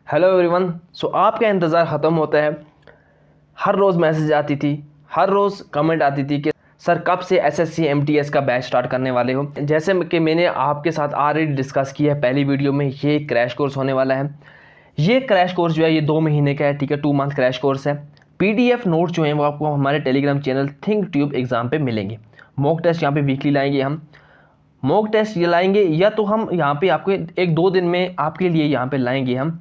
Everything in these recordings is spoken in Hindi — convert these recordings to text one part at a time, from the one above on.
Hello everyone. सो आपका इंतज़ार ख़त्म होता है। हर रोज़ मैसेज आती थी, हर रोज़ कमेंट आती थी कि सर कब से एसएससी एमटीएस का बैच स्टार्ट करने वाले हो। जैसे कि मैंने आपके साथ ऑलरेडी डिस्कस किया है पहली वीडियो में, ये क्रैश कोर्स होने वाला है। ये क्रैश कोर्स जो है ये 2 महीने का है, ठीक है, 2 मंथ क्रैश कोर्स है। पीडीएफ नोट जो हैं वो आपको हमारे Telegram channel think tube exam पे मिलेंगे। मॉक टेस्ट यहाँ पे वीकली लाएंगे हम। मॉक टेस्ट ये लाएंगे या तो हम यहाँ पे आपको 1-2 दिन में आपके लिए यहाँ पे लाएंगे हम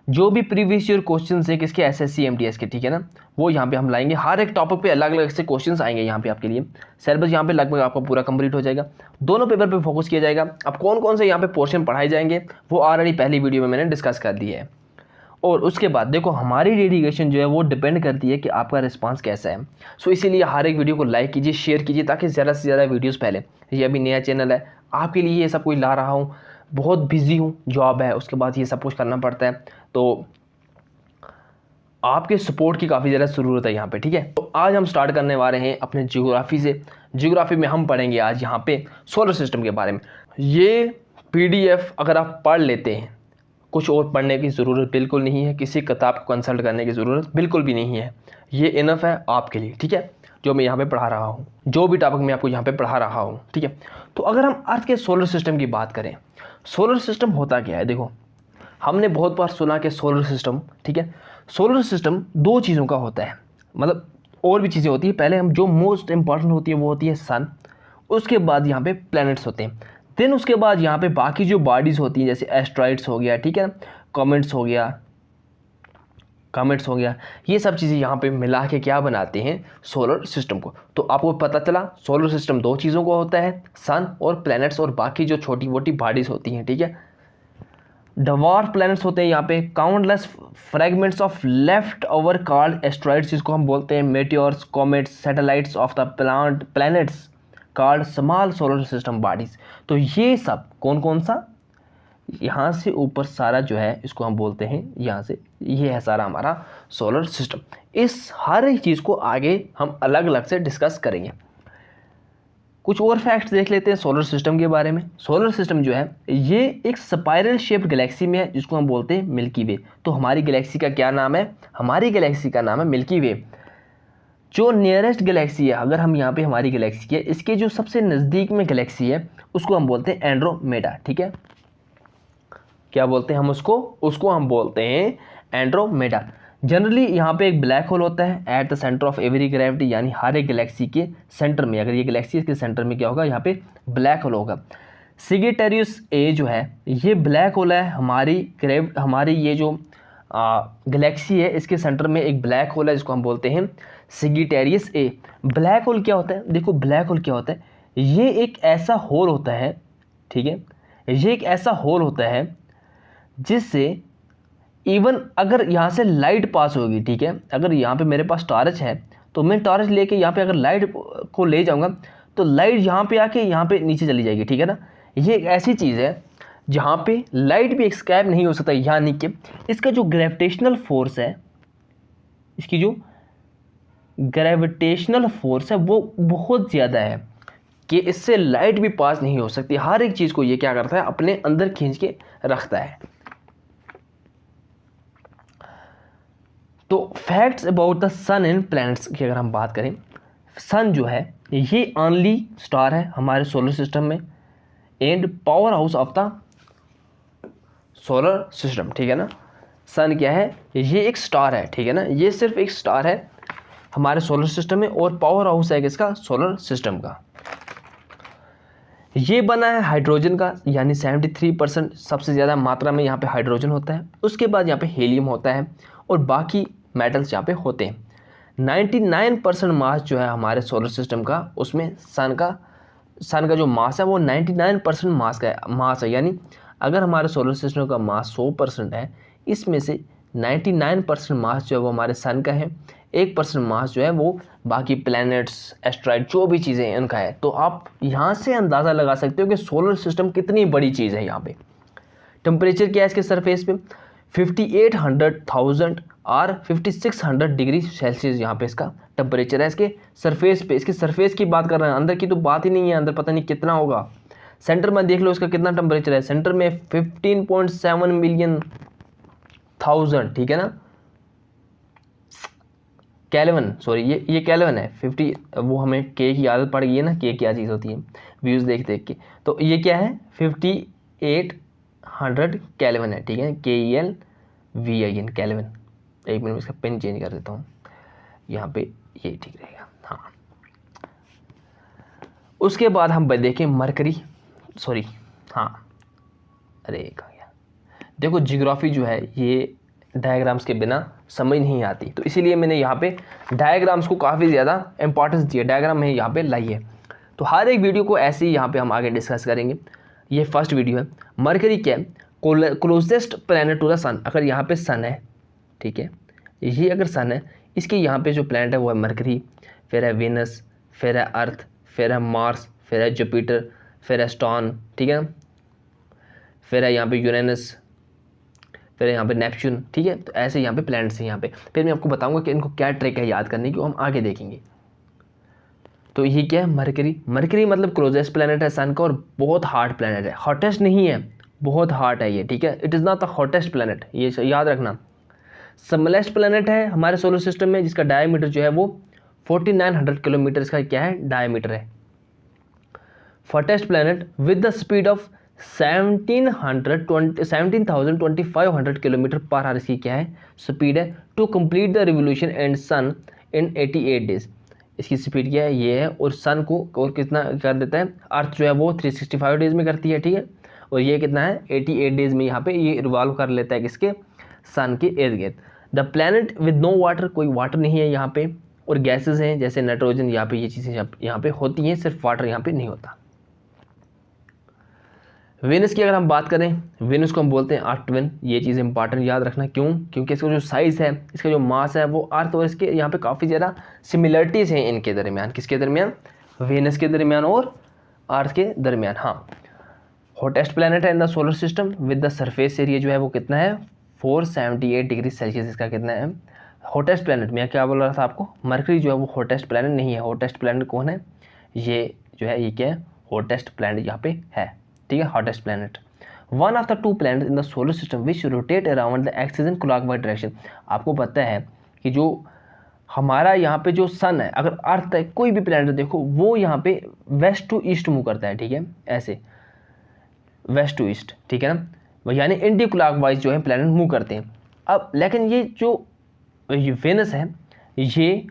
जो भी प्रीवियस ईयर क्वेश्चंस है किसके एसएससी एमटीएस के, ठीक है ना, वो यहाँ पे हम लाएंगे। हर एक टॉपिक पे अलग अलग से क्वेश्चंस आएंगे यहाँ पे आपके लिए। सिलेबस यहाँ पे लगभग आपका पूरा कंप्लीट हो जाएगा। दोनों पेपर पे फोकस किया जाएगा। अब कौन कौन से यहाँ पे पोर्शन पढ़ाए जाएंगे वो ऑलरेडी पहली वीडियो में मैंने डिस्कस कर दिया है। और उसके बाद देखो हमारी डेडिकेशन जो है वो डिपेंड करती है कि आपका रिस्पांस कैसा है। सो इसीलिए हर एक वीडियो को लाइक कीजिए, शेयर कीजिए ताकि ज़्यादा से ज़्यादा वीडियोस फैले। ये अभी नया चैनल है, आपके लिए ये सब कुछ ला रहा हूँ। बहुत बिजी हूँ, जॉब है, उसके बाद ये सब कुछ करना पड़ता है, तो आपके सपोर्ट की काफ़ी ज़्यादा ज़रूरत है यहाँ पे, ठीक है। तो आज हम स्टार्ट करने वाले हैं अपने ज्योग्राफी से। ज्योग्राफी में हम पढ़ेंगे आज यहाँ पे सोलर सिस्टम के बारे में। ये पीडीएफ अगर आप पढ़ लेते हैं, कुछ और पढ़ने की ज़रूरत बिल्कुल नहीं है, किसी किताब को कंसल्ट करने की ज़रूरत बिल्कुल भी नहीं है। ये इनफ है आपके लिए, ठीक है, जो मैं यहाँ पे पढ़ा रहा हूँ, जो भी टॉपिक मैं आपको यहाँ पे पढ़ा रहा हूँ, ठीक है। तो अगर हम अर्थ के सोलर सिस्टम की बात करें, सोलर सिस्टम होता क्या है। देखो हमने बहुत बार सुना कि सोलर सिस्टम, ठीक है, सोलर सिस्टम 2 चीज़ों का होता है, मतलब और भी चीज़ें होती है। पहले हम जो मोस्ट इंपॉर्टेंट होती है वो होती है सन, उसके बाद यहाँ पे प्लैनेट्स होते हैं, देन उसके बाद यहाँ पे बाकी जो बॉडीज़ होती हैं जैसे एस्ट्रॉइड्स हो गया, ठीक है, कॉमेट्स हो गया, ये सब चीज़ें यहाँ पे मिला के क्या बनाते हैं, सोलर सिस्टम को। तो आपको पता चला सोलर सिस्टम 2 चीज़ों का होता है, सन और प्लैनेट्स और बाकी जो छोटी मोटी बॉडीज़ होती हैं, ठीक है। डवार्फ प्लैनेट्स होते हैं यहाँ पे, countless fragments of left over called asteroids, जिसको हम बोलते हैं meteors, comets, satellites of the planets called small solar system bodies. तो ये सब कौन कौन सा, यहाँ से ऊपर सारा जो है इसको हम बोलते हैं, यहाँ से ये है सारा हमारा सोलर सिस्टम। इस हर एक चीज़ को आगे हम अलग अलग से डिस्कस करेंगे। कुछ और फैक्ट्स देख लेते हैं सोलर सिस्टम के बारे में। सोलर सिस्टम जो है ये एक स्पाइरल शेप्ड गैलेक्सी में है जिसको हम बोलते हैं मिल्की वे। तो हमारी गैलेक्सी का क्या नाम है, हमारी गैलेक्सी का नाम है मिल्की वे। जो नियरेस्ट गैलेक्सी है, अगर हम यहाँ पे हमारी गैलेक्सी है, इसके जो सबसे नज़दीक में गैलेक्सी है उसको हम बोलते हैं एंड्रोमेडा, ठीक है। क्या बोलते हैं हम उसको हम बोलते हैं एंड्रोमेडा। जनरली यहाँ पे एक ब्लैक होल होता है at the centre of every gravity, यानी हर एक गैलेक्सी के सेंटर में, अगर ये गैलेक्सी इसके सेंटर में क्या होगा, यहाँ पे ब्लैक होल होगा। सिगिटेरियस ए जो है ये ब्लैक होल है। हमारी ये जो गैलेक्सी है इसके सेंटर में एक ब्लैक होल है जिसको हम बोलते हैं सिगिटेरियस ए। ब्लैक होल क्या होता है, देखो ब्लैक होल क्या होता है, ये एक ऐसा होल होता है, ठीक है, ये एक ऐसा होल होता है जिससे इवन अगर यहाँ से लाइट पास होगी, ठीक है, अगर यहाँ पे मेरे पास टॉर्च है तो मैं टॉर्च लेके यहाँ पे अगर लाइट को ले जाऊँगा तो लाइट यहाँ पे आके यहाँ पे नीचे चली जाएगी, ठीक है ना। ये एक ऐसी चीज़ है जहाँ पे लाइट भी एस्केप नहीं हो सकता, यानी कि इसका जो ग्रेविटेशनल फोर्स है, इसकी जो ग्रेविटेशनल फोर्स है वो बहुत ज़्यादा है कि इससे लाइट भी पास नहीं हो सकती। हर एक चीज़ को ये क्या करता है, अपने अंदर खींच के रखता है। तो facts about the sun and planets की अगर हम बात करें, सन जो है ये ओनली स्टार है हमारे सोलर सिस्टम में and power house of the solar system, ठीक है ना। सन क्या है, ये एक स्टार है, ठीक है ना, ये सिर्फ एक स्टार है हमारे सोलर सिस्टम में और पावर हाउस है किसका, सोलर सिस्टम का। ये बना है हाइड्रोजन का, यानी 73% सबसे ज़्यादा मात्रा में यहाँ पे हाइड्रोजन होता है। उसके बाद यहाँ पे हीलियम होता है और बाकी मेटल्स यहाँ पे होते हैं। 99% मास जो है हमारे सोलर सिस्टम का, उसमें सन का जो मास है वो 99% मास है। यानी अगर हमारे सोलर सिस्टम का मास 100% है, इसमें से 99% मास जो है वो हमारे सन का है, 1% मास जो है वो बाकी प्लैनेट्स, एस्ट्रॉइड, जो भी चीज़ें हैं उनका है। तो आप यहाँ से अंदाज़ा लगा सकते हो कि सोलर सिस्टम कितनी बड़ी चीज़ है। यहाँ पे टेम्परेचर क्या है इसके सरफेस पे, 5800,000 और 5600 डिग्री सेल्सियस यहाँ पे इसका टेम्परेचर है इसके सरफेस पे। इसके सरफेस की बात कर रहे हैं, अंदर की तो बात ही नहीं है, अंदर पता नहीं कितना होगा। सेंटर में देख लो इसका कितना टेम्परेचर है, सेंटर में 15.7 मिलियन 1000, ठीक है ना, केल्विन, सॉरी ये केल्विन है 50, वो हमें के की आदत पड़ गई है ना, के क्या चीज़ होती है व्यूज़ देख देख के। तो ये क्या है 5800 केल्विन है, ठीक है, KELVIN केल्विन। एक मिनट में इसका पेन चेंज कर देता हूँ, यहाँ पे ये ठीक रहेगा। हाँ, उसके बाद हम देखें मरकरी, सॉरी हाँ, अरे कहाँ गया, देखो जियोग्राफी जो है ये डायग्राम्स के बिना समझ नहीं आती, तो इसीलिए मैंने यहाँ पे डायग्राम्स को काफ़ी ज़्यादा इंपॉर्टेंस दी है, डायग्राम में यहाँ पे लाई है। तो हर एक वीडियो को ऐसे ही यहाँ पे हम आगे डिस्कस करेंगे। ये फर्स्ट वीडियो है। मरकरी क्या है, क्लोजेस्ट प्लैनेट टू द सन। अगर यहाँ पे सन है, ठीक है, ये अगर सन है, इसके यहाँ पे जो प्लैनेट है वो है मरकरी, फिर है वीनस, फिर है अर्थ, फिर है मार्स, फिर है जुपिटर, फिर है स्टॉन, ठीक है, फिर है यहाँ पे यूरेनस, फिर यहाँ पे नेपच्यून, ठीक है। तो ऐसे यहाँ पे प्लैनेट्स हैं यहाँ पे। फिर मैं आपको बताऊंगा कि इनको क्या ट्रिक है याद करने की, वो हम आगे देखेंगे। तो ये क्या है मरकरी, मरकरी मतलब क्लोजेस्ट प्लैनेट है सन का और बहुत हार्ड प्लैनेट है, हॉटेस्ट नहीं है, बहुत हार्ड है ये, ठीक है। It is not the hottest planet, ये याद रखना। स्मॉलेस्ट प्लैनेट है हमारे सोलर सिस्टम में, जिसका डायमीटर जो है वो 4900 किलोमीटर इसका क्या है डायमीटर है। Hottest planet with the speed of 17,2500 kilometre per hour इसकी क्या है स्पीड है, to complete the revolution and sun in 88 days. इसकी स्पीड क्या है, ये है, और सन को और कितना कर देता है, अर्थ जो है वो 365 डेज में करती है, ठीक है, और ये कितना है 88 डेज में यहाँ पे ये रिवॉल्व कर लेता है किसके, सन के इर्द गिर्द। The planet with no water, कोई वाटर नहीं है यहाँ पे, और गैसेज हैं जैसे नाइट्रोजन, यहाँ पे ये चीज़ें यहाँ पे होती हैं, सिर्फ वाटर यहाँ पे नहीं होता। वेनस की अगर हम बात करें, वेनस को हम बोलते हैं अर्थ ट्विन। ये चीज़ इंपॉर्टेंट याद रखना, क्यों, क्योंकि इसका जो साइज़ है, इसका जो मास है वो अर्थ और इसके यहाँ पे काफ़ी ज़्यादा सिमिलरिटीज़ हैं इनके दरमियान, किसके दरमियान, वेनस के दरमियान और अर्थ के दरमियान। हाँ, हॉटेस्ट प्लैनेट है in the solar system with the surface area जो है वो कितना है 478 डिग्री सेल्सियस, इसका कितना है हॉटेस्ट प्लैनेट। मैं क्या बोल रहा था आपको, मरकरी जो है वो हॉटेस्ट प्लैनेट नहीं है। हॉटेस्ट प्लैनेट कौन है, ये जो है ये क्या है हॉटेस्ट प्लैनेट यहाँ पे है, ठीक है, hottest planet. One of the two planet in the solar system which rotate around the axis in clockwise direction. आपको पता है कि जो हमारा यहाँ पे जो सन है, अगर अर्थ है, कोई भी प्लैनेट देखो वो यहाँ पे वेस्ट टू ईस्ट मूव करता है, ठीक है, ऐसे वेस्ट टू ईस्ट, ठीक है ना, यानी एंटी क्लॉकवाइज जो है प्लैनेट मूव करते हैं। अब लेकिन ये जो वेनस है ये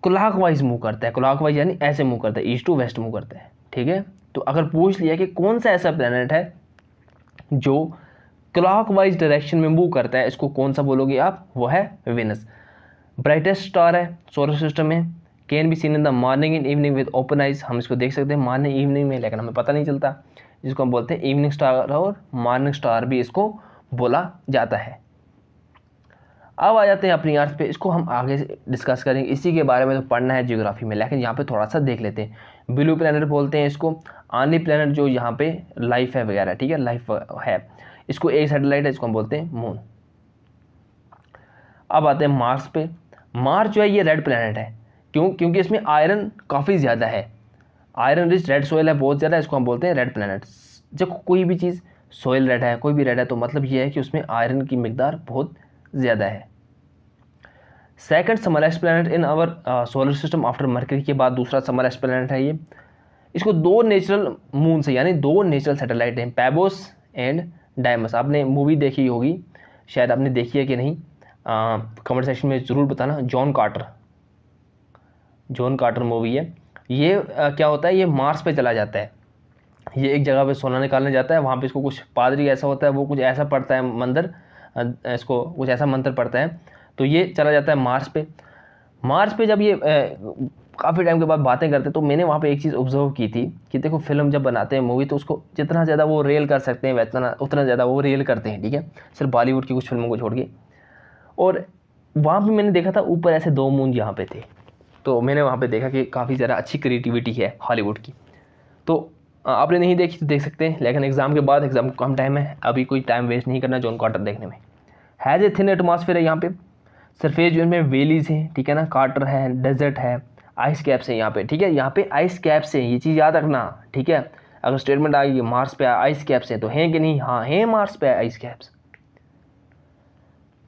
क्लॉकवाइज मूव करता है, क्लॉकवाइज यानी ऐसे मूव करता है, ईस्ट टू वेस्ट मूव करता है, ठीक है। तो अगर पूछ लिया कि कौन सा ऐसा प्लैनेट है जो क्लॉकवाइज डायरेक्शन में मूव करता है, इसको कौन सा बोलोगे आप, वो है वेनस। ब्राइटेस्ट स्टार है सोलर सिस्टम में, can be seen in the morning and evening with open eyes. हम इसको देख सकते हैं मॉर्निंग इवनिंग में, लेकिन हमें पता नहीं चलता, जिसको हम बोलते हैं इवनिंग स्टार और मॉर्निंग स्टार भी इसको बोला जाता है। अब आ जाते हैं अपनी अर्थ पे, इसको हम आगे डिस्कस करेंगे, इसी के बारे में तो पढ़ना है जियोग्राफी में, लेकिन यहाँ पे थोड़ा सा देख लेते हैं। ब्लू प्लैनेट बोलते हैं इसको, ऑनली प्लैनेट जो यहाँ पे लाइफ है वगैरह, ठीक है, लाइफ है, इसको एक सैटेलाइट है, इसको हम बोलते हैं मून। अब आते हैं मार्स पे। मार्स जो है ये रेड प्लैनेट है, क्यों, क्योंकि इसमें आयरन काफ़ी ज़्यादा है, आयरन रिच रेड सोयल है बहुत ज़्यादा, इसको हम बोलते हैं रेड प्लैनेट। जब कोई भी चीज़ सोयल रेड है, कोई भी रेड है, तो मतलब ये है कि उसमें आयरन की मिकदार बहुत ज़्यादा है। Second smallest planet in our solar system after Mercury के बाद दूसरा स्मॉलेस्ट प्लैनेट है ये। इसको दो नेचुरल मून से, यानी दो नेचुरल सैटेलाइट हैं, पैबोस एंड डायमस। आपने मूवी देखी होगी, शायद आपने देखी है कि नहीं, कमेंट सेक्शन में ज़रूर बताना। जॉन कार्टर मूवी है ये। क्या होता है, ये मार्स पे चला जाता है, ये एक जगह पे सोना निकालने जाता है, वहाँ पे इसको कुछ पादरी ऐसा होता है, वो कुछ ऐसा पढ़ता है मंत्र, इसको कुछ ऐसा मंत्र पढ़ता है, तो ये चला जाता है मार्स पे। मार्स पे जब ये काफ़ी टाइम के बाद बातें करते, तो मैंने वहाँ पे एक चीज़ ऑब्जर्व की थी कि देखो फिल्म जब बनाते हैं मूवी, तो उसको जितना ज़्यादा वो रियल कर सकते हैं उतना ज़्यादा वो रियल करते हैं, ठीक है, सिर्फ बॉलीवुड की कुछ फिल्मों को छोड़ के। और वहाँ पे मैंने देखा था ऊपर ऐसे दो मून यहाँ पे थे, तो मैंने वहाँ पे देखा कि काफ़ी ज़्यादा अच्छी क्रिएटिविटी है हॉलीवुड की। तो आपने नहीं देखी तो देख सकते हैं, लेकिन एग्ज़ाम के बाद, एग्ज़ाम को कम टाइम है, अभी कोई टाइम वेस्ट नहीं करना जॉन कार्टर देखने में। हैज़ ए थिन एटमॉस्फेयर है यहाँ पे, सरफेस जो इनमें वेलीज हैं, ठीक है ना, कार्टर है, डेजर्ट है, आइस कैप्स हैं यहाँ पे, ठीक है, यहाँ पे आइस कैप्स हैं, ये चीज़ याद रखना, ठीक है। अगर स्टेटमेंट आ गई मार्स पे आइस कैप्स हैं, तो हैं कि नहीं, हाँ हैं, मार्स पे आइस कैप्स।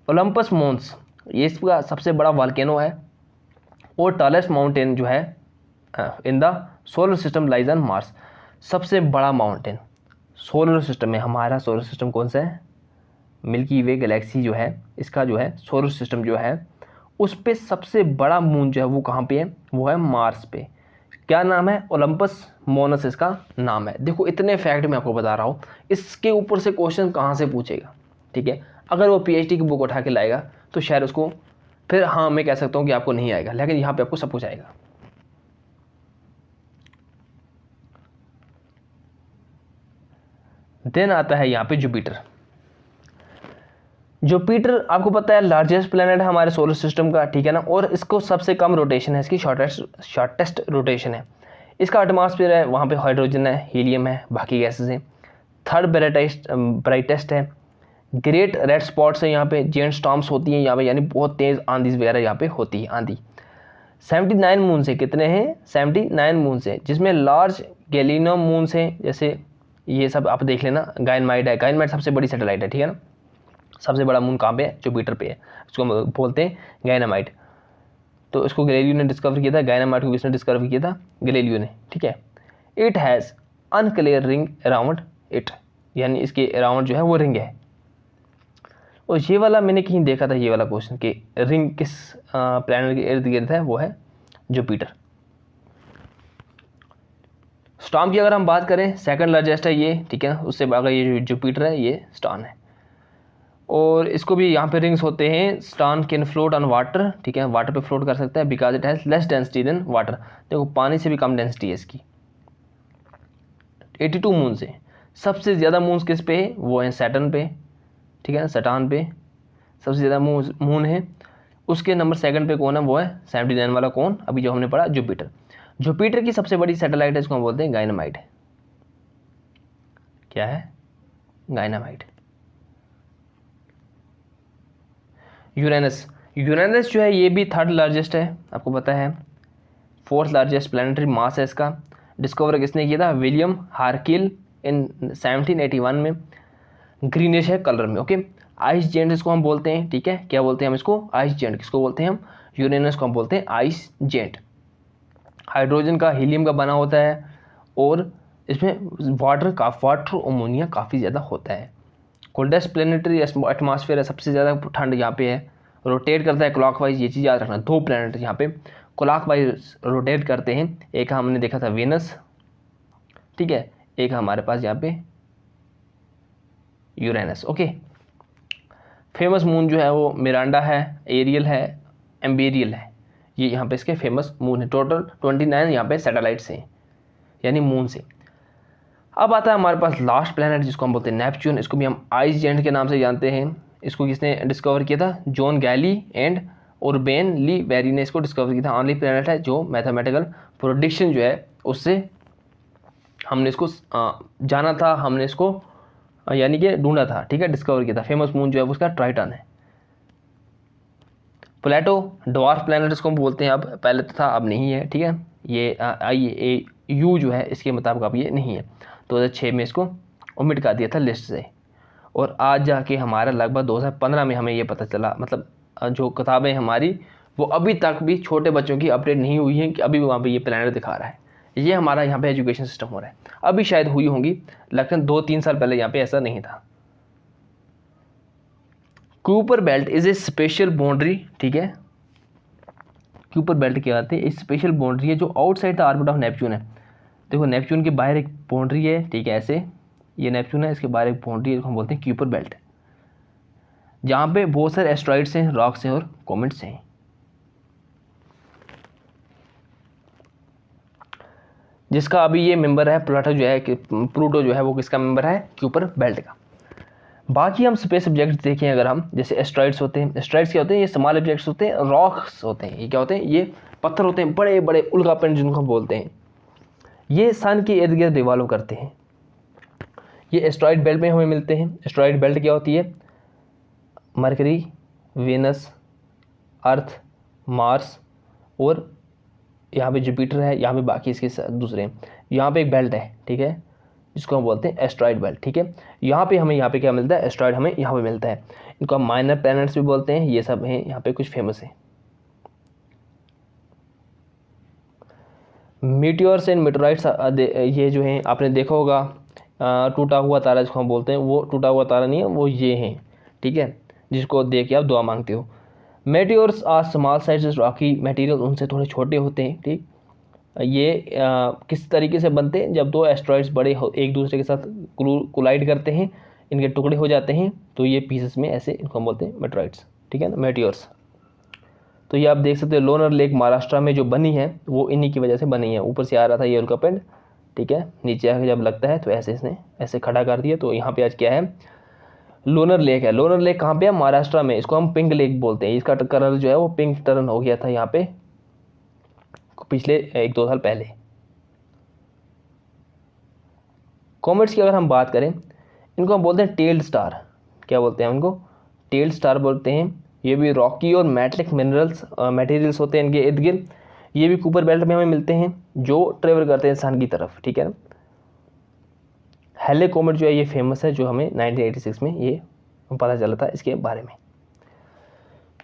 ओलंपस मोन्स ये इसका सबसे बड़ा वॉल्केनो है, और टॉलेस्ट माउंटेन जो है in the solar system lies on Mars. सबसे बड़ा माउंटेन सोलर सिस्टम में, हमारा सोलर सिस्टम कौन सा है, मिल्की वे गैलेक्सी जो है, इसका जो है सोलर सिस्टम जो है, उस पे सबसे बड़ा मून जो है वो कहाँ पे है, वो है मार्स पे। क्या नाम है, ओलंपस मोनस इसका नाम है। देखो इतने फैक्ट मैं आपको बता रहा हूँ, इसके ऊपर से क्वेश्चन कहाँ से पूछेगा, ठीक है। अगर वो पीएचडी की बुक उठा के लाएगा तो शायद उसको फिर हाँ मैं कह सकता हूँ कि आपको नहीं आएगा, लेकिन यहाँ पे आपको सब कुछ आएगा। देन आता है यहाँ पे जुपिटर। जुपिटर आपको पता है लार्जेस्ट प्लेनेट है हमारे सोलर सिस्टम का, ठीक है ना, और इसको सबसे कम रोटेशन है, इसकी शॉर्टेस्ट रोटेशन है। इसका एटमॉस्फेयर है, वहाँ पे हाइड्रोजन है, हीलियम है, बाकी गैसेस हैं। थर्ड ब्राइटेस्ट है। ग्रेट रेड स्पॉट्स है यहाँ पे, जेंट स्टॉर्म्स होती हैं यहाँ पे, यानी बहुत तेज़ आंधी वगैरह यहाँ पे होती है आंधी। 79 मून से, कितने हैं 79 मून से, जिसमें लार्ज गैलिनो मून से, जैसे ये सब आप देख लेना। गायनमाइट है, गायनमाइट सबसे बड़ी सैटेलाइट है, ठीक है ना। सबसे बड़ा मून कहाँ पे है, जुपिटर पे है, इसको बोलते हैं गायनामाइट। तो इसको गैलीलियो ने डिस्कवर किया था। गायनामाइट को किसने डिस्कवर किया था, गैलीलियो ने, ठीक है। It has unclear ring around it, यानी इसके अराउंड जो है वो रिंग है। और ये वाला मैंने कहीं देखा था, ये वाला क्वेश्चन कि रिंग किस प्लैनेट के इर्द गिर्द है, वो है जुपिटर। स्टॉर्म की अगर हम बात करें, सेकंड लार्जेस्ट है ये, ठीक है, उससे अगर ये जुपिटर है, ये स्टॉर्म है। और इसको भी यहाँ पे रिंग्स होते हैं। Storm can float on water, ठीक है, वाटर पे फ्लोट कर सकता है, because it has less density than water. देखो पानी से भी कम डेंसिटी है इसकी। 82 मून से, सबसे ज़्यादा मून्स किस पे है, वो है सैटर्न पे, ठीक है, सटान पे सबसे ज़्यादा मून है। उसके नंबर सेकंड पे कौन है, वो है 79 वाला कौन, अभी जो हमने पढ़ा, जुपिटर। जुपिटर की सबसे बड़ी सैटेलाइट है, इसको हम बोलते हैं गायनामाइट। क्या है, गायनामाइट। यूरेनस, यूरेनस जो है ये भी थर्ड लार्जेस्ट है, आपको पता है। फोर्थ लार्जेस्ट प्लैनेटरी मास है इसका। डिस्कवर किसने किया था, विलियम हार्किल इन 1781 में। ग्रीनिश है कलर में, ओके। आइस जेंट इसको हम बोलते हैं, ठीक है, क्या बोलते हैं हम इसको, आइस जेंट। किसको बोलते हैं हम, यूरेनस को हम बोलते हैं आइस जेंट। हाइड्रोजन का, हीलियम का बना होता है, और इसमें वाटर अमोनिया काफ़ी ज़्यादा होता है। कोल्डेस्ट प्लेनेटरी एटमॉस्फेयर है, सबसे ज़्यादा ठंड यहाँ पे है। रोटेट करता है क्लॉकवाइज, ये चीज़ याद रखना। 2 प्लेनेट यहाँ पे क्लॉकवाइज रोटेट करते हैं। एक हमने देखा था वेनस, ठीक है, एक हमारे पास यहाँ पे यूरेनस, ओके। फेमस मून जो है वो मिरांडा है, एरियल है, एम्बेरियल है, ये यहाँ पे इसके फेमस मून है। टोटल 29 यहाँ पे सैटेलाइट्स हैं, यानी मून से। अब आता है हमारे पास लास्ट प्लैनेट, जिसको हम बोलते हैं नेपच्यून। इसको भी हम आइस जेंट के नाम से जानते हैं। इसको किसने डिस्कवर किया था, John Galle and Urbain Le Verrier ने इसको डिस्कवर किया था। ओनली प्लैनेट है जो मैथमेटिकल प्रोडिक्शन जो है उससे हमने इसको जाना था, हमने इसको यानी कि ढूंढा था, ठीक है, डिस्कवर किया था। फेमस मून जो है उसका ट्राइटन है। प्लेटो डवार्फ प्लैनेट इसको हम बोलते हैं, अब पहले तो था अब नहीं है, ठीक है। ये यू जो है इसके मुताबिक अब ये नहीं है। 2006 में इसको ओमिट कर दिया था लिस्ट से, और आज जाके हमारा लगभग 2015 में हमें ये पता चला। मतलब जो किताबें हमारी वो अभी तक भी छोटे बच्चों की अपडेट नहीं हुई हैं कि अभी वहाँ पे ये प्लैनेट दिखा रहा है। ये हमारा यहाँ पे एजुकेशन सिस्टम हो रहा है। अभी शायद हुई होंगी, लेकिन 2-3 साल पहले यहाँ पे ऐसा नहीं था। Kuiper belt is a special boundary, ठीक है। क्यूपर बेल्ट क्या आती है, स्पेशल बाउंड्री है जो outside the orbit of Neptune है। देखो नेपच्यून के बाहर एक बाउंड्री है, ठीक है, ऐसे ये नेपच्यून है, इसके बाहर एक बाउंड्री है, हम बोलते हैं क्यूपर बेल्ट, जहाँ पे बहुत सारे एस्ट्रॉइड्स हैं, रॉक्स हैं और कॉमेट्स हैं। जिसका अभी ये मेंबर है प्लूटो जो है, प्लूटो जो है वो किसका मेंबर है, क्यूपर बेल्ट का। बाकी हम स्पेस ऑब्जेक्ट्स देखें अगर हम, जैसे एस्ट्रॉइड्स होते हैं। एस्ट्रॉइड्स क्या होते हैं, ये स्मॉल ऑब्जेक्ट्स होते हैं, रॉक्स होते हैं। ये क्या होते हैं, ये पत्थर होते हैं, बड़े बड़े उल्कापिंड जिनको हम बोलते हैं। ये सन के इर्द गिर्द रिवॉल्व करते हैं। ये एस्ट्रॉइड बेल्ट में हमें मिलते हैं। एस्ट्रॉइड बेल्ट क्या होती है, मरकरी, वेनस, अर्थ, मार्स, और यहाँ पे जुपिटर है, यहाँ पे बाकी इसके दूसरे। यहाँ पे एक बेल्ट है, ठीक है, जिसको हम बोलते हैं एस्ट्रॉइड बेल्ट, ठीक है। यहाँ पे हमें यहाँ पे क्या मिलता है, एस्ट्रॉइड हमें यहाँ पे मिलता है। इनको हम माइनर प्लैनेट्स भी बोलते हैं, ये सब हैं यहाँ पे कुछ फेमस है। मीटियोर्स एंड मेटेराइट्स, ये जो हैं आपने देखा होगा, टूटा हुआ तारा जिसको हम बोलते हैं, वो टूटा हुआ तारा नहीं है, वो ये हैं, ठीक है, जिसको देख के आप दुआ मांगते हो। Meteors are small size rocky material, उनसे थोड़े छोटे होते हैं, ठीक। ये किस तरीके से बनते हैं, जब दो एस्ट्रॉइड्स बड़े एक दूसरे के साथ कोलाइड करते हैं, इनके टुकड़े हो जाते हैं, तो ये पीसेस में ऐसे इनको हम बोलते हैं मेटेराइट्स, ठीक है ना, मेटियोर्स। तो ये आप देख सकते हो लोनर लेक महाराष्ट्र में जो बनी है वो इन्हीं की वजह से बनी है। ऊपर से आ रहा था ये उनका पेंट, ठीक है, नीचे आके जब लगता है तो ऐसे इसने ऐसे खड़ा कर दिया। तो यहाँ पे आज क्या है, लोनर लेक है। लोनर लेक कहाँ पे है, महाराष्ट्र में। इसको हम पिंक लेक बोलते हैं। इसका कलर जो है वो पिंक टर्न हो गया था यहाँ पे पिछले 1-2 साल पहले। कॉमेट्स की अगर हम बात करें, इनको हम बोलते हैं टेल्ड स्टार। क्या बोलते हैं इनको, टेल्ड स्टार बोलते हैं। ये भी रॉकी और मेटलिक मटेरियल्स होते हैं इनके इर्द गिर्द। ये भी कूपर बेल्ट में हमें मिलते हैं, जो ट्रेवल करते हैं सन की तरफ, ठीक है ना। हेले कॉमेट जो है ये फेमस है, जो हमें 1986 में ये पता चला था इसके बारे में।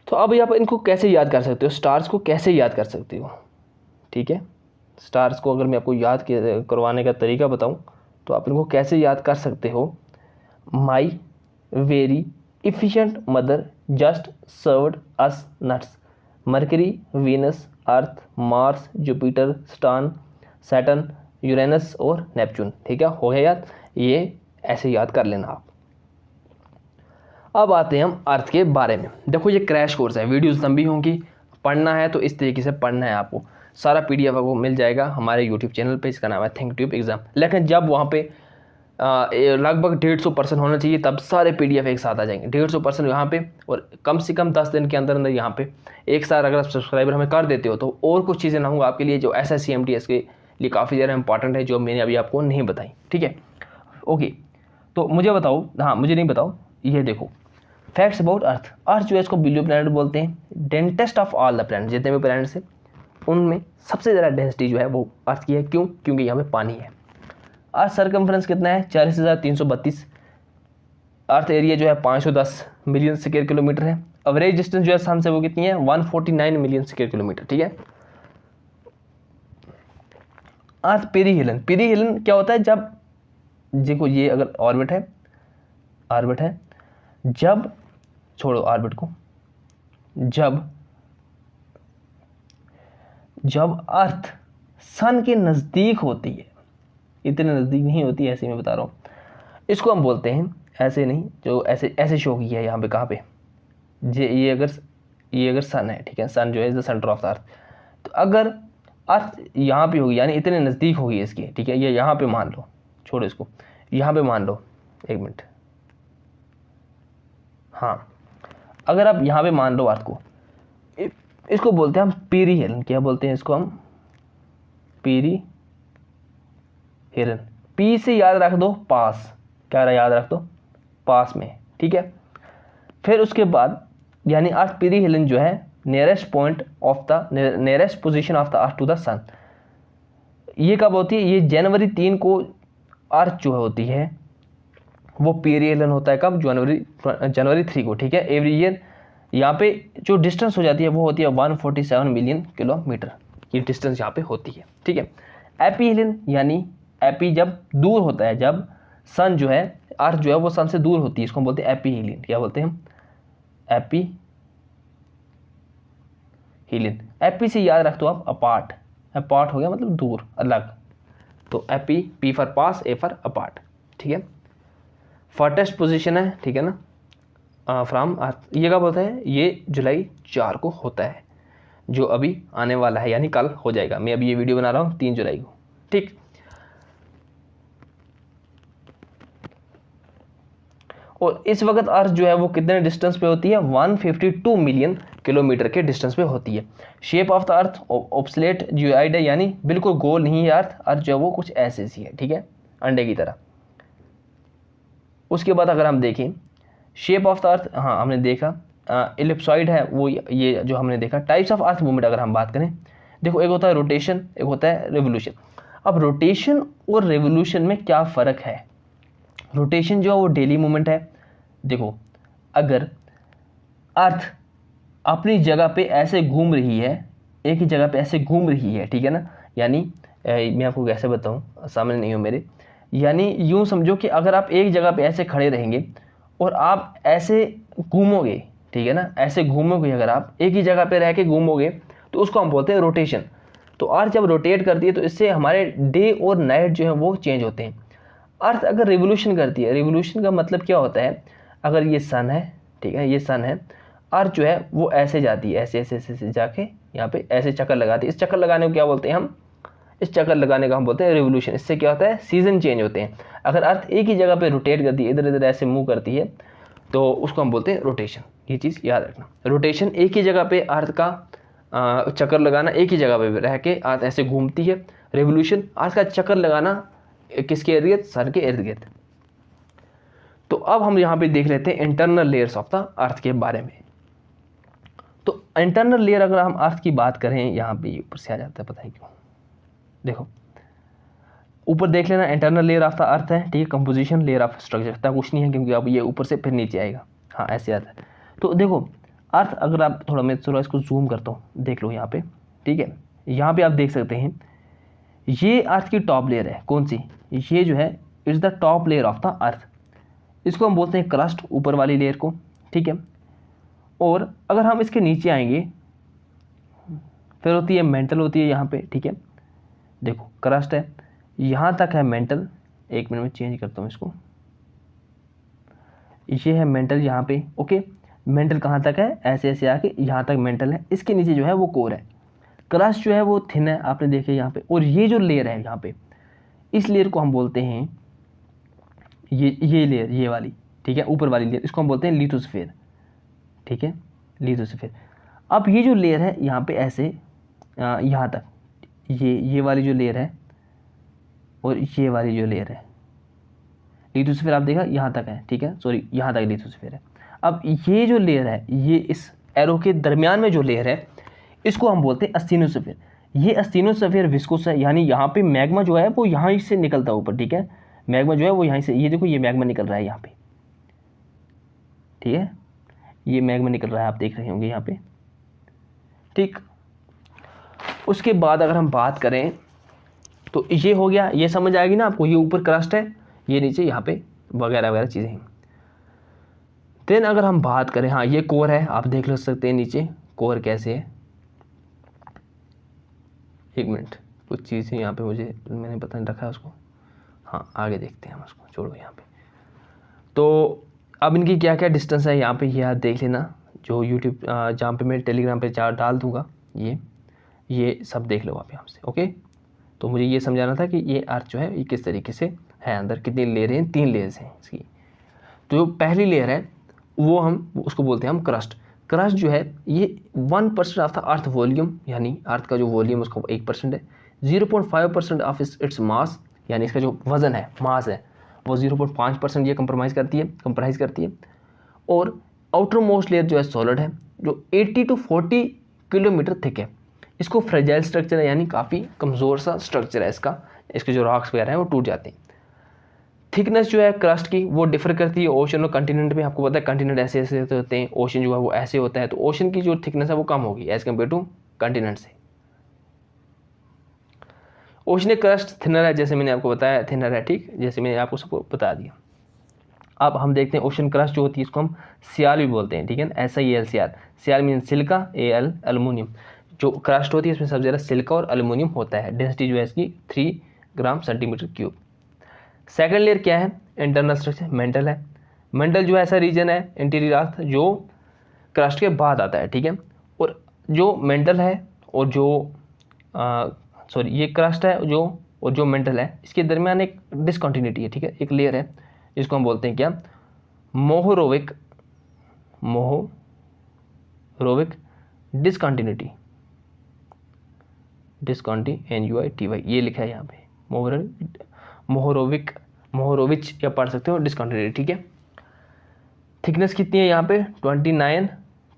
तो अब आप इनको कैसे याद कर सकते हो, स्टार्स को कैसे याद कर सकते हो, ठीक है। स्टार्स को अगर मैं आपको याद करवाने का तरीका बताऊं तो आप इनको कैसे याद कर सकते हो। My very efficient mother just served us nuts, Mercury, Venus, Earth, Mars, Jupiter, स्टान, सैटर्न, यूरेनस और नेपच्यून, ठीक है, हो गया याद। ये ऐसे याद कर लेना आप। अब आते हैं हम अर्थ के बारे में। देखो ये क्रैश कोर्स है, वीडियोस लंबी होंगी, पढ़ना है तो इस तरीके से पढ़ना है आपको। सारा पीडीएफ आपको मिल जाएगा हमारे यूट्यूब चैनल पे, इसका नाम है थिंकट्यूब एग्जाम। लेकिन जब वहाँ पे लगभग 150% होना चाहिए, तब सारे पीडीएफ एक साथ आ जाएंगे। 150% यहाँ पे, और कम से कम 10 दिन के अंदर अंदर यहाँ पे एक साथ अगर आप सब्सक्राइबर हमें कर देते हो तो और कुछ चीज़ें ना होंगी आपके लिए, जो SSC MTS के लिए काफ़ी ज़्यादा इंपॉर्टेंट है, जो मैंने अभी आपको नहीं बताई, ठीक है। ओके, तो मुझे बताओ, हाँ मुझे नहीं बताओ, ये देखो फैक्ट्स अबाउट अर्थ। अर्थ जो है इसको बिलियो प्लैनेट बोलते हैं। डेंटेस्ट ऑफ ऑल द प्लैनेट, जितने भी प्लैनेट्स हैं उनमें सबसे ज़्यादा डेंसिटी जो है वो अर्थ की है। क्यों, क्योंकि यहाँ पे पानी है। अर्थ सर्कमफ्रेंस कितना है, 40,332। अर्थ एरिया जो है 510 मिलियन स्क्वायर किलोमीटर है। एवरेज डिस्टेंस जो है सन से वो कितनी है, 149 मिलियन स्क्वायर किलोमीटर, ठीक है। अर्थ पेरीहेलन, पेरीहेलन क्या होता है, जब देखो ये अगर ऑर्बिट है, जब छोड़ो ऑर्बिट को, जब अर्थ सन के नज़दीक होती है, इतने नज़दीक नहीं होती, ऐसे मैं बता रहा हूँ, इसको हम बोलते हैं, ऐसे नहीं, जो ऐसे शो की है यहाँ पे, कहाँ पे, ये अगर सन है, ठीक है, सन जो है द सेंटर ऑफ द अर्थ। तो अगर अर्थ यहाँ पे होगी, यानी इतने नज़दीक होगी इसके, ठीक है, ये यहाँ पे मान लो, छोड़ो इसको, यहाँ पे मान लो, एक मिनट, हाँ, अगर आप यहाँ पे मान लो अर्थ को, इसको बोलते हैं हम पेरीहेलन। क्या बोलते हैं इसको हम, पेरीहेलन। पी से याद रख दो पास, क्या रहा, याद रख दो पास में, ठीक है। फिर उसके बाद यानी अर्थ पेरीहेलन जो है nearest point of the nearest position of the earth to the sun, ये कब होती है, ये जनवरी 3 को अर्थ जो होती है वो पेरीहेलन होता है। कब, जनवरी 3 को, ठीक है, एवरी ईयर। यहाँ पे जो डिस्टेंस हो जाती है वो होती है 147 मिलियन किलोमीटर की डिस्टेंस यहाँ पे होती है, ठीक है। एपीहेलन, यानी एपी जब दूर होता है, जब सन जो है, अर्थ जो है वो सन से दूर होती है, इसको हम बोलते हैं एपीहेलन। क्या बोलते हैं हम, एपीहेलन। एपी से याद रख दो आप अपार्ट, अपार्ट हो गया मतलब दूर, अलग, तो AP, P for pass, A for apart, ठीक है। फर्टेस्ट पोजीशन है, ठीक है ना, फ्रॉम अर्थ। ये कब होता है, ये जुलाई 4 को होता है, जो अभी आने वाला है, यानी कल हो जाएगा। मैं अभी ये वीडियो बना रहा हूँ 3 जुलाई को, ठीक। और इस वक्त अर्थ जो है वो कितने डिस्टेंस पे होती है, 152 मिलियन किलोमीटर के डिस्टेंस पे होती है। Shape of the earth oblate geoid है, यानी बिल्कुल गोल नहीं है अर्थ जो है वो कुछ ऐसे सी है, ठीक है, अंडे की तरह। उसके बाद अगर हम देखें शेप ऑफ द अर्थ, हाँ हमने देखा इलिप्सॉइड है वो, ये जो हमने देखा। टाइप्स ऑफ अर्थ मूवमेंट अगर हम बात करें, देखो एक होता है रोटेशन, एक होता है रिवोल्यूशन। अब रोटेशन और रेवोल्यूशन में क्या फ़र्क है? रोटेशन जो है वो डेली मूवमेंट है। देखो, अगर अर्थ अपनी जगह पे ऐसे घूम रही है, एक ही जगह पे ऐसे घूम रही है, ठीक है ना, यानी मैं आपको कैसे बताऊँ, सामने नहीं हो मेरे, यानी यूँ समझो कि अगर आप एक जगह पे ऐसे खड़े रहेंगे और आप ऐसे घूमोगे, ठीक है ना, ऐसे घूमोगे, अगर आप एक ही जगह पे रह के घूमोगे तो उसको हम बोलते हैं रोटेशन। तो अर्थ जब रोटेट करती है तो इससे हमारे डे और नाइट जो है वो चेंज होते हैं। अर्थ अगर रिवोल्यूशन करती है, रिवोल्यूशन का मतलब क्या होता है, अगर ये सन है, ठीक है, ये सन है, अर्थ जो है वो ऐसे जाती है, ऐसे ऐसे ऐसे जाके यहाँ पे ऐसे चक्कर लगाती है। इस चक्कर लगाने को क्या बोलते हैं हम, इस चक्कर लगाने का हम बोलते हैं रिवोल्यूशन। इससे क्या होता है, सीजन चेंज होते हैं। अगर अर्थ एक ही जगह पे रोटेट करती है, इधर इधर ऐसे मूव करती है, तो उसको हम बोलते हैं रोटेशन। ये चीज़ याद रखना, रोटेशन एक ही जगह पे अर्थ का चक्कर लगाना, एक ही जगह पे रह के अर्थ ऐसे घूमती है। रेवोल्यूशन अर्थ का चक्कर लगाना किसके इर्द गिर्द, सन के इर्द गिर्द। तो अब हम यहाँ पे देख लेते हैं इंटरनल लेयर्स ऑफ द अर्थ के बारे में। तो इंटरनल लेयर अगर हम अर्थ की बात करें, यहाँ पे ऊपर से आ जाता है, पता है क्यों, देखो ऊपर देख लेना, इंटरनल लेयर ऑफ द अर्थ है, ठीक है, कंपोजिशन, लेयर ऑफ स्ट्रक्चर, इतना कुछ नहीं है क्योंकि अब ये ऊपर से फिर नीचे आएगा, हाँ ऐसे आता है। तो देखो अर्थ, अगर आप थोड़ा, मैं थोड़ा इसको जूम करता हूँ, देख लो यहाँ पे, ठीक है, यहाँ पे आप देख सकते हैं ये अर्थ की टॉप लेयर है, कौन सी, ये जो है it's the top layer of the अर्थ, इसको हम बोलते हैं क्रस्ट, ऊपर वाली लेयर को, ठीक है। और अगर हम इसके नीचे आएंगे, फिर होती है मेंटल, होती है यहाँ पे, ठीक है, देखो क्रस्ट है, यहाँ तक है मेंटल, एक मिनट में चेंज करता हूँ इसको, ये है मेंटल यहाँ पे, ओके, मेंटल कहाँ तक है, ऐसे ऐसे आके यहाँ तक मेंटल है, इसके नीचे जो है वो कोर है। क्रस्ट जो है वो थिन है, आपने देखे यहाँ पे, और ये जो लेयर है यहाँ पे, इस लेयर को हम बोलते हैं, ये लेयर, ये वाली, ठीक है, ऊपर वाली लेयर, इसको हम बोलते हैं लिथोस्फीयर, ठीक है, लिथोस्फीयर। अब ये जो लेयर है यहाँ पे ऐसे यहाँ तक, ये वाली जो लेयर है और ये वाली जो लेयर है, लिथोस्फीयर आप देखा यहाँ तक है, ठीक है, सॉरी यहाँ तक लिथोस्फीयर है। अब ये जो लेयर है, ये इस एरो के दरमियान में जो लेयर है, इसको हम बोलते हैं अस्थिनोस्फीयर। ये अस्थिनोस्फीयर विस्कोस है, यानी यहाँ पे मैग्मा जो है वो यहाँ से निकलता है ऊपर, ठीक है, मैग्मा जो है वो यहाँ से, ये देखो ये मैग्मा निकल रहा है यहाँ पे, ठीक है, ये मैग्मा निकल रहा है, आप देख रहे होंगे यहाँ पे, ठीक। उसके बाद अगर हम बात करें तो ये हो गया, ये समझ आएगी ना आपको, ये ऊपर क्रस्ट है, ये नीचे यहाँ पे वगैरह वगैरह चीज़ें हैं। देन अगर हम बात करें, हाँ ये कोर है, आप देख सकते हैं नीचे कोर कैसे है, एक मिनट, कुछ चीज़ें यहाँ पे मुझे, मैंने पता नहीं रखा है उसको, हाँ आगे देखते हैं हम उसको, छोड़ो यहाँ पे। तो अब इनकी क्या क्या डिस्टेंस है यहाँ पे, ये आप देख लेना, जो यूट्यूब जहाँ पे मैं टेलीग्राम पे डाल दूँगा, ये सब देख लो आप यहाँ से, ओके। तो मुझे ये समझाना था कि ये अर्थ जो है ये किस तरीके से है, अंदर कितनी लेयर हैं, 3 लेयर्स हैं इसकी। तो जो पहली लेयर है वो हम उसको बोलते हैं हम क्रस्ट। क्रस्ट जो है ये 1% ऑफ द अर्थ वॉल्यूम, यानी अर्थ का जो वॉल्यूम उसका 1% है, 0.5% ऑफ इट्स मास, यानी इसका जो वज़न है, मास है, वो 0.5% ये कंप्राइज करती है। और आउटर मोस्ट लेयर जो है सॉलिड है, जो 80 to 40 किलोमीटर थिक है। इसको फ्रेजाइल स्ट्रक्चर है, यानी काफ़ी कमज़ोर सा स्ट्रक्चर है इसके जो रॉक्स वगैरह हैं वो टूट जाते हैं। थिकनेस जो है क्रस्ट की वो डिफर करती है ओशन और कंटिनेंट में। आपको पता है कंटिनेंट ऐसे ऐसे होते हैं, ओशन जो है वो ऐसे होता है, तो ओशन की जो थिकनेस है वो कम होगी एज़ कम्पेयर टू कंटिनेंट से। ओशनिक क्रस्ट थिनर है, जैसे मैंने आपको बताया थिनर है, ठीक, जैसे मैंने आपको सबको बता दिया। अब हम देखते हैं ओशन क्रस्ट जो होती है इसको हम सियाल भी बोलते हैं, ठीक है, SIAL, सियाल मीन सिलिका, AL एल्युमिनियम। जो क्रस्ट होती है इसमें सबसे ज़्यादा सिलिका और एल्युमिनियम होता है। डेंसिटी जो है इसकी 3 gram centimetre cube. Second layer क्या है, इंटरनल स्ट्रक्चर, मेंटल है। मेंटल जो है ऐसा रीजन है इंटीरियर अर्थ जो क्रस्ट के बाद आता है, ठीक है। और जो मेंटल है और जो सॉरी ये क्रस्ट है जो, और जो मेंटल है, इसके दरमियान एक डिसकंटिन्यूटी है, ठीक है, एक लेयर है जिसको हम बोलते हैं क्या, मोहोरोविक डिसकंटिन्यूटी, NUITY ये लिखा है यहाँ पे, मोहोरोविच या पढ़ सकते हो डिसकंटिन्यूटी, ठीक है। थिकनेस कितनी है यहाँ पे 29,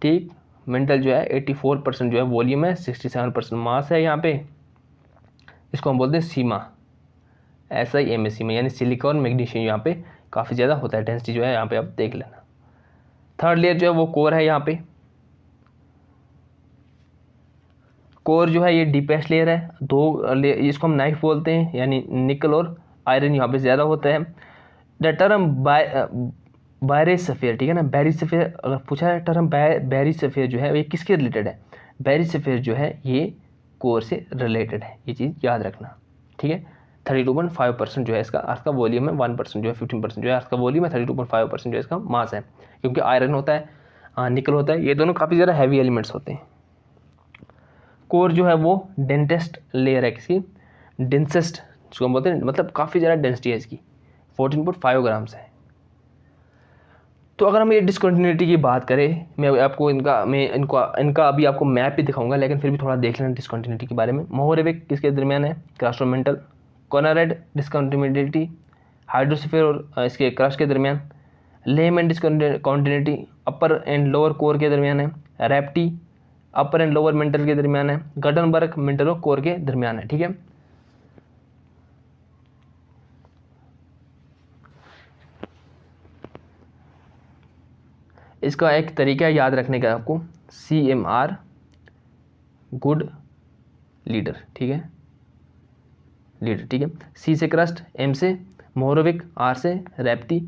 ठीक। मेंटल जो है 84% जो है वॉल्यूम है, 67% मास है यहाँ पे। इसको हम बोलते हैं सीमा, SiMa सीमा, यानी सिलिकॉन मैग्नीशियम यहाँ पे काफ़ी ज़्यादा होता है, डेंसिटी जो है यहाँ पे आप देख लेना। थर्ड लेयर जो है वो कोर है। यहाँ पे कोर जो है ये डीपेस्ट लेयर है। दो लेयर, इसको हम नाइफ बोलते हैं, यानी निकल और आयरन यहाँ पे ज़्यादा होता है। द टर्म बैरिस्फीयर, ठीक है ना, बैरिस्फीयर अगर पूछा है टर्म बैरिस्फीयर जो है ये किसके रिलेटेड है, बैरिस्फीयर जो है ये कोर से रिलेटेड है, ये चीज़ याद रखना, ठीक है। 32.5% जो है इसका अर्थ का वॉल्यूम है, 1% जो है 15% जो है अर्थ का वॉल्यूम है, 32.5% जो है इसका मास है, क्योंकि आयरन होता है, निकल होता है, ये दोनों काफ़ी ज़्यादा हैवी एलिमेंट्स होते हैं। कोर जो है वो डेंसेस्ट लेयर है किसकी, डेंसेस्ट जिसको हम बोलते हैं, मतलब काफ़ी ज़्यादा डेंसिटी है इसकी, 14.5 ग्राम्स है। तो अगर हम ये डिस्कंटिन्यूटी की बात करें, मैं आपको इनका अभी आपको मैप भी दिखाऊंगा, लेकिन फिर भी थोड़ा देख लेना डिस्कंटिन्यूटी के बारे में। मोहरेविक किसके दरमियान है, क्रस्टोमेंटल। कॉनरेड डिस्कंटिन्यूटी हाइड्रोस्फीयर और इसके क्रस्ट के दरमियान। Lehman discontinuity upper and lower core के दरमियान है। रैप्टी अपर एंड लोअर मेंटल के दरमियान है। गटनबर्ग मेंटल और कोर के दरमियान है, ठीक है। इसका एक तरीका याद रखने का आपको, CMR गुड लीडर, ठीक है, लीडर, ठीक है। C से क्रस्ट, M से मोहरेविक, R से रैप्टी,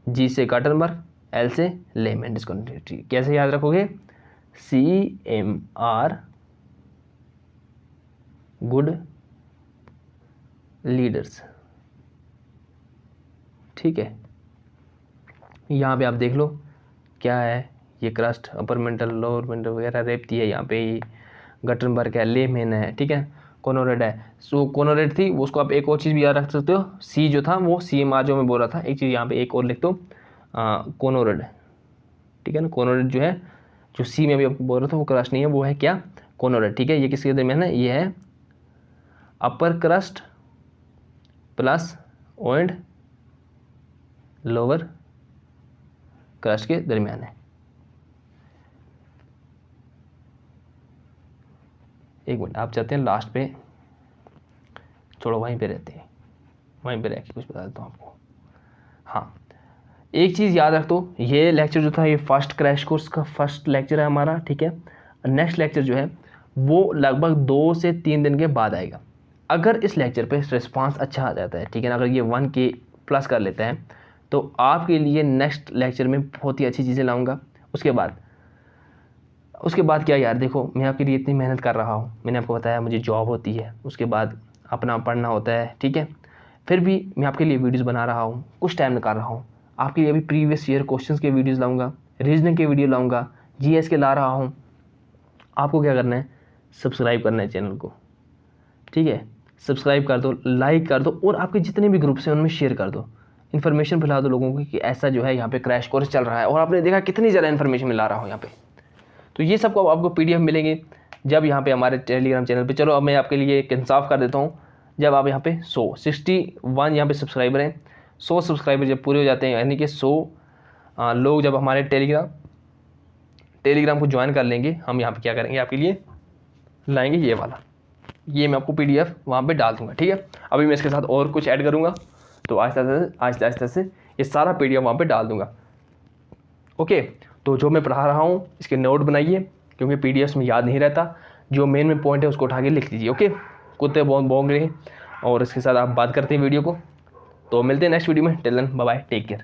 G से गटनबर्ग, L से लेहमैन डिस्कंटिन्यूटी। कैसे याद रखोगे, CMR गुड लीडर्स, ठीक है। यहाँ पे आप देख लो क्या है, ये crust, upper mantle, lower mental वगैरह, रेप्टी है, यहाँ पे गटनबर्ग है, लेहमैन है, ठीक है, कॉनरेड है। सो कॉनरेड थी, उसको आप एक और चीज़ भी याद रख सकते हो, C जो था वो CMR जो मैं बोल रहा था, एक चीज़ यहाँ पे एक और लिख दो, कॉनरेड, ठीक है ना। कॉनरेड जो है, जो C में भी आपको बोल रहा था वो क्रस्ट नहीं है, वो है क्या, कॉनरेड, ठीक है। ये किसके दरमियान है, ये है upper crust plus and lower crust के दरमियान है। एक मिनट, आप चाहते हैं लास्ट पे, छोड़ो वहीं पे रहते हैं, वहीं पे रह के कुछ बता देता हूँ आपको। हाँ, एक चीज़ याद रख दो, ये लेक्चर जो था ये फर्स्ट क्रैश कोर्स का फर्स्ट लेक्चर है हमारा, ठीक है। नेक्स्ट लेक्चर जो है वो लगभग 2 से 3 दिन के बाद आएगा। अगर इस लेक्चर पे रिस्पांस अच्छा आ जाता है, ठीक है ना, अगर ये 1K प्लस कर लेते हैं तो आपके लिए नेक्स्ट लेक्चर में बहुत ही अच्छी चीज़ें लाऊंगा। उसके बाद क्या यार, देखो मैं आपके लिए इतनी मेहनत कर रहा हूँ, मैंने आपको बताया मुझे जॉब होती है, उसके बाद अपना पढ़ना होता है, ठीक है। फिर भी मैं आपके लिए वीडियोस बना रहा हूँ, कुछ टाइम निकाल रहा हूँ आपके लिए। अभी प्रीवियस ईयर क्वेश्चंस के वीडियोस लाऊंगा, रीजनिंग के वीडियो लाऊंगा, GS के ला रहा हूँ। आपको क्या करना है, सब्सक्राइब करना है चैनल को, ठीक है। सब्सक्राइब कर दो, लाइक कर दो, और आपके जितने भी ग्रुप्स हैं उनमें शेयर कर दो, इन्फॉर्मेशन फैला दो लोगों को कि ऐसा जो है यहाँ पे क्रैश कोर्स चल रहा है। और आपने देखा कितनी ज़्यादा इन्फॉर्मेशन मिला रहा हूँ यहाँ पे। तो ये सबको आपको PDF मिलेंगे जब यहाँ पे हमारे टेलीग्राम चैनल पे। चलो अब मैं आपके लिए एक इंसाफ कर देता हूँ, जब आप यहाँ पे 61 यहाँ पे सब्सक्राइबर हैं, 100 सब्सक्राइबर जब पूरे हो जाते हैं, यानी कि 100 लोग जब हमारे टेलीग्राम को ज्वाइन कर लेंगे, हम यहाँ पे क्या करेंगे, आपके लिए लाएंगे ये वाला, ये मैं आपको PDF वहाँ पे डाल दूँगा, ठीक है। अभी मैं इसके साथ और कुछ ऐड करूँगा, तो आहिस्ता आहिस्ता से ये सारा PDF वहाँ पे डाल दूँगा, ओके। तो जो मैं पढ़ा रहा हूँ इसके नोट बनाइए, क्योंकि PDFs में याद नहीं रहता, जो मेन पॉइंट है उसको उठा के लिख लीजिए, ओके। कुत्ते भौंक रहे हैं, और इसके साथ आप बात करते हैं वीडियो को। तो मिलते हैं नेक्स्ट वीडियो में, till then bye bye, take care.